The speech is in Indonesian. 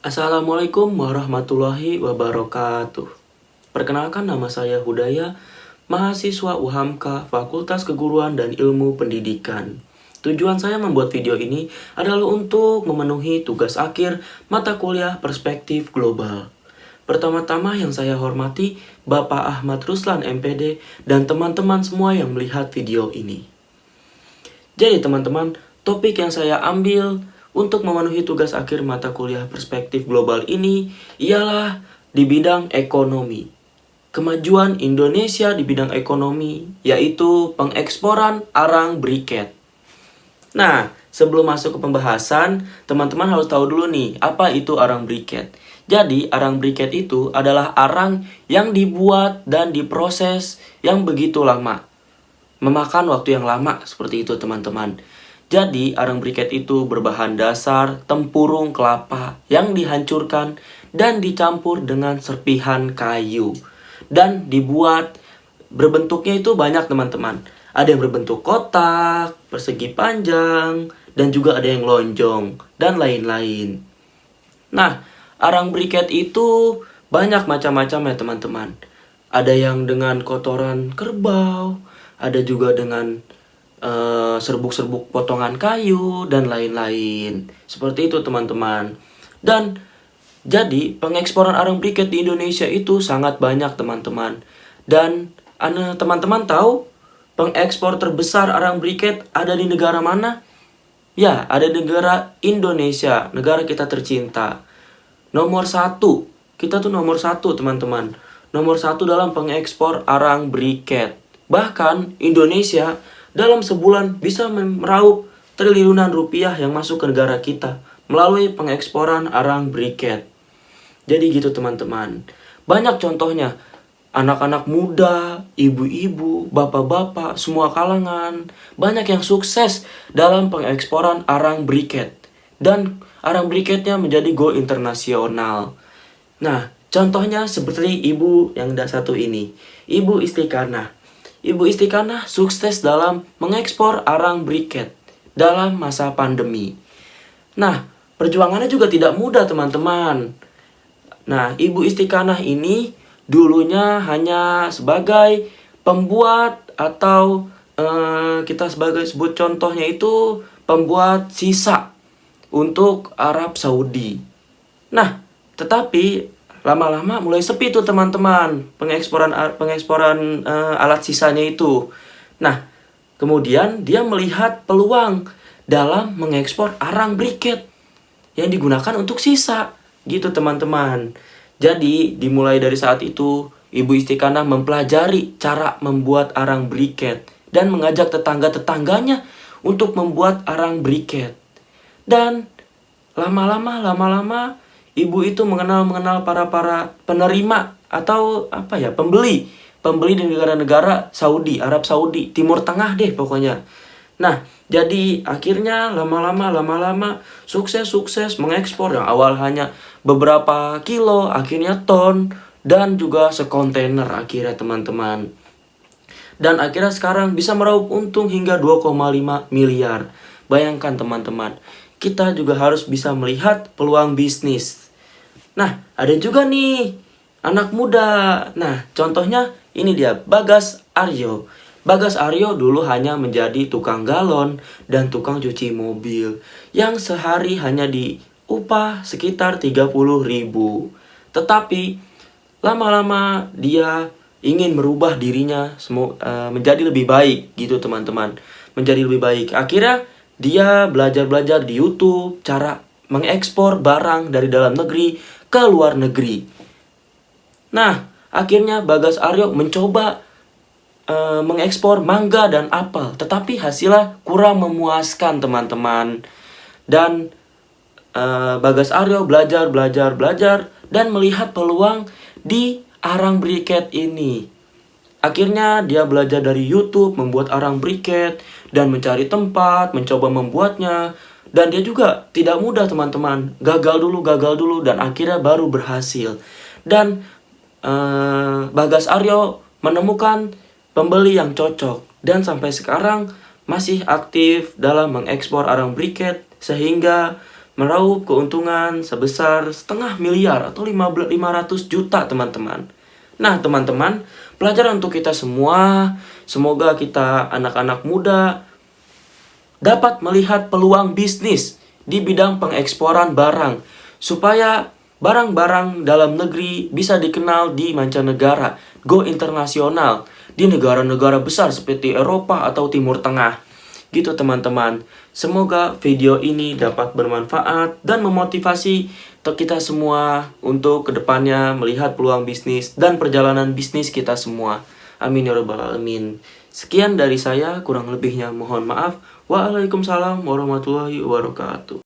Assalamualaikum warahmatullahi wabarakatuh. Perkenalkan, nama saya Hudaya, mahasiswa UHAMKA Fakultas Keguruan dan Ilmu Pendidikan. Tujuan saya membuat video ini adalah untuk memenuhi tugas akhir mata kuliah Perspektif Global. Pertama-tama yang saya hormati Bapak Ahmad Ruslan MPD dan teman-teman semua yang melihat video ini. Jadi teman-teman, topik yang saya ambil untuk memenuhi tugas akhir mata kuliah Perspektif Global ini ialah di bidang ekonomi. Kemajuan Indonesia di bidang ekonomi, yaitu pengeksporan arang briket. Nah, sebelum masuk ke pembahasan, teman-teman harus tahu dulu nih, apa itu arang briket. Jadi, arang briket itu adalah arang yang dibuat dan diproses yang begitu lama. Memakan waktu yang lama, seperti itu teman-teman. Jadi, arang briket itu berbahan dasar tempurung kelapa yang dihancurkan dan dicampur dengan serpihan kayu. Dan dibuat berbentuknya itu banyak teman-teman. Ada yang berbentuk kotak, persegi panjang, dan juga ada yang lonjong, dan lain-lain. Nah, arang briket itu banyak macam-macam ya teman-teman. Ada yang dengan kotoran kerbau, ada juga dengan serbuk-serbuk potongan kayu dan lain-lain. Seperti itu teman-teman. Dan jadi pengeksporan arang briket di Indonesia itu sangat banyak teman-teman. Dan teman-teman tahu pengekspor terbesar arang briket ada di negara mana? Ya, ada di negara Indonesia, negara kita tercinta. Nomor 1, kita tuh nomor 1 teman-teman. Nomor 1 dalam pengekspor arang briket. Bahkan Indonesia dalam sebulan bisa meraup triliunan rupiah yang masuk ke negara kita melalui pengeksporan arang briket. Jadi gitu teman-teman. Banyak contohnya. Anak-anak muda, ibu-ibu, bapak-bapak, semua kalangan. Banyak yang sukses dalam pengeksporan arang briket. Dan arang briketnya menjadi go internasional. Nah, contohnya seperti ibu yang satu ini. Ibu Istiqanah. Ibu Istiqanah sukses dalam mengekspor arang briket dalam masa pandemi. Nah, perjuangannya juga tidak mudah teman-teman. Nah, Ibu Istiqanah ini dulunya hanya sebagai pembuat atau kita sebagai sebut contohnya itu pembuat sisa untuk Arab Saudi. Nah, tetapi lama-lama mulai sepi tuh teman-teman pengeksporan alat sisanya itu. Nah, kemudian dia melihat peluang dalam mengekspor arang briket yang digunakan untuk sisa gitu teman-teman. Jadi dimulai dari saat itu Ibu Istiqanah mempelajari cara membuat arang briket dan mengajak tetangga-tetangganya untuk membuat arang briket. Dan lama-lama ibu itu mengenal para penerima atau pembeli di negara-negara Saudi, Arab Saudi, Timur Tengah deh pokoknya. Nah, jadi akhirnya lama-lama sukses mengekspor yang awal hanya beberapa kilo, akhirnya ton dan juga sekontainer akhirnya teman-teman. Dan akhirnya sekarang bisa meraup untung hingga 2,5 miliar. Bayangkan teman-teman, kita juga harus bisa melihat peluang bisnis. Nah, ada juga nih anak muda. Nah, contohnya ini dia, Bagas Aryo. Bagas Aryo dulu hanya menjadi tukang galon dan tukang cuci mobil yang sehari hanya diupah sekitar 30.000. Tetapi lama-lama dia ingin merubah dirinya menjadi lebih baik gitu teman-teman. Menjadi lebih baik. Akhirnya dia belajar di YouTube cara mengekspor barang dari dalam negeri ke luar negeri. Nah, akhirnya Bagas Aryo mencoba mengekspor mangga dan apel, tetapi hasilnya kurang memuaskan teman-teman. Dan Bagas Aryo belajar dan melihat peluang di arang briket ini. Akhirnya dia belajar dari YouTube membuat arang briket dan mencari tempat, mencoba membuatnya. Dan dia juga tidak mudah teman-teman, gagal dulu dan akhirnya baru berhasil. Dan Bagas Aryo menemukan pembeli yang cocok dan sampai sekarang masih aktif dalam mengekspor arang briket sehingga meraup keuntungan sebesar setengah miliar atau 500 juta teman-teman. Nah teman-teman, pelajaran untuk kita semua, semoga kita anak-anak muda dapat melihat peluang bisnis di bidang pengeksporan barang, supaya barang-barang dalam negeri bisa dikenal di mancanegara, go internasional, di negara-negara besar seperti Eropa atau Timur Tengah. Gitu teman-teman. Semoga video ini dapat bermanfaat dan memotivasi kita semua untuk kedepannya melihat peluang bisnis dan perjalanan bisnis kita semua. Amin ya rabbal alamin. Sekian dari saya, kurang lebihnya mohon maaf. Waalaikumsalam warahmatullahi wabarakatuh.